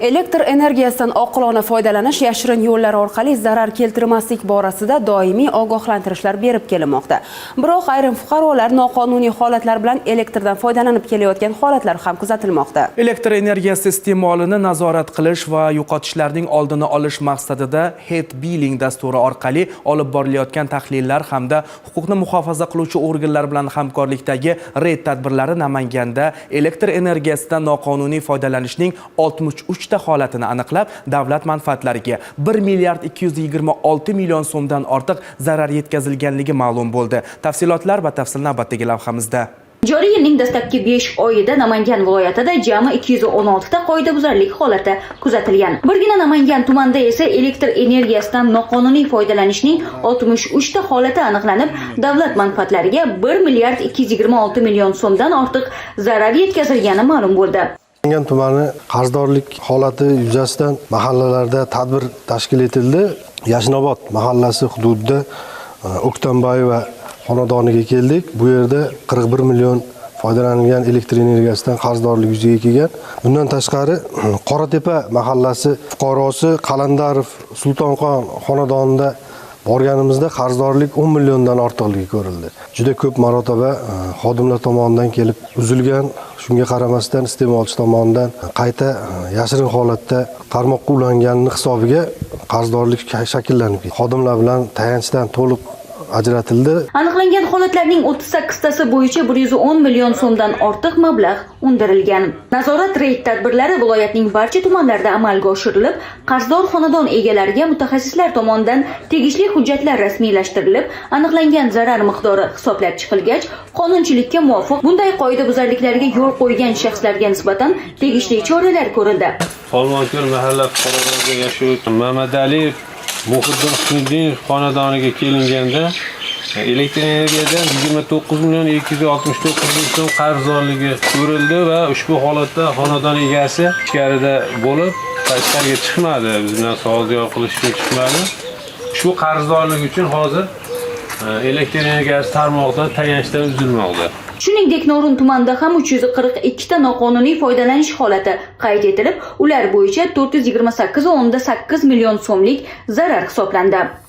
Elektr energiyasidan oqilona foydalanish yashirin yo'llar orqali zarar keltirmaslik borasida doimiy ogohlantirishlar berib kelinmoqda. Biroq ayrim fuqarolar noqonuniy holatlar bilan elektrdan foydalanib kelayotgan holatlar ham kuzatilmoqda. Elektr energiyasi iste'molini nazorat qilish va yo'qotishlarning oldini olish maqsadida Head Billing dasturi orqali olib borilayotgan tahlillar hamda huquqni muhofaza qiluvchi organlar bilan hamkorlikdagi reyd tadbirlari Namanganda elektr energiyasidan noqonuniy foydalanishning 63 holatini aniqlab, davlat manfaatlariga 1 milliard 226 million so'mdan ortiq zarar yetkazilganligi ma'lum bo'ldi. Tafsilotlar batafsil navbatdagi lavhamizda. Joriy yilning dastlabki 5 oyida Namangan viloyatida jami 216 ta qoidabuzarlik holati kuzatilgan. Birgina Namangan tumanida esa elektr energiyasidan noqonuniy foydalanishning 63 ta holati aniqlanib, davlat manfaatlariga 1 milliard 226 million so'mdan ortiq zarar yetkazilgani ma'lum bo'ldi. Namangan tumani qarzdorlik holati yuzasidan mahallalarda tadbir tashkil etildi. Yashnobod mahallasi hududida O'ktamboyeva xonadoniga keldik. Bu yerda 41 million foydalanilgan elektr energiyasidan qarzdorlik yuzaga kelgan. Bundan tashqari Qoratepa mahallasi fuqarosi Qalandarov Sultonxon xonadonida borganimizda qarzdorlik 10 milliondan ortiqligi ko'rildi. Juda ko'p marotaba xodimlar tomonidan kelib uzilgan. Shunga qaramasdan iste'molchi tomonidan qayta yashirin holatda tarmoqqa ulanganini hisobiga qarzdorlik shakllanib ketdi. Xodimlar bilan tayanchdan to'liq ajratildi. Aniqlangan holatlarning 38 tasi bo'yicha 110 million so'mdan ortiq mablag' undirilgan. Nazorat reyd tadbirlari viloyatning barcha tumanlarida amalga oshirilib, qarzdor xonadon egalariga mutaxassislar tomonidan tegishli hujjatlar rasmiylashtirilib, aniqlangan zarar miqdori hisoblab chiqilgach, qonunchilikka muvofiq bunday qoidabuzarliklarga yo'l qo'ygan shaxslarga nisbatan tegishli choralar ko'rildi. Xolmonko'l mahalla fuqarolariga yashovchi Mamadaliyev Muhiddin Husniddinov xonadoniga kelinganda elektr energiyadan 29 million 269 ming so'm qarzdorligi ko'rildi va ushbu holatda xonadon egasi ichkarida bo'lib, tashqariga chiqmadi. Biz bilan savol-javob qilish uchun chiqmadi. Shu qarzdorlik uchun hozir elektr energiyasi tarmog'idan tayanchdan uzilmoqda. Shuningdek, Norin tumanida ham 342 ta noqonuniy foydalanish holati qayd etilib, ular bo'yicha 428,8 million so'mlik zarar hisoblandi.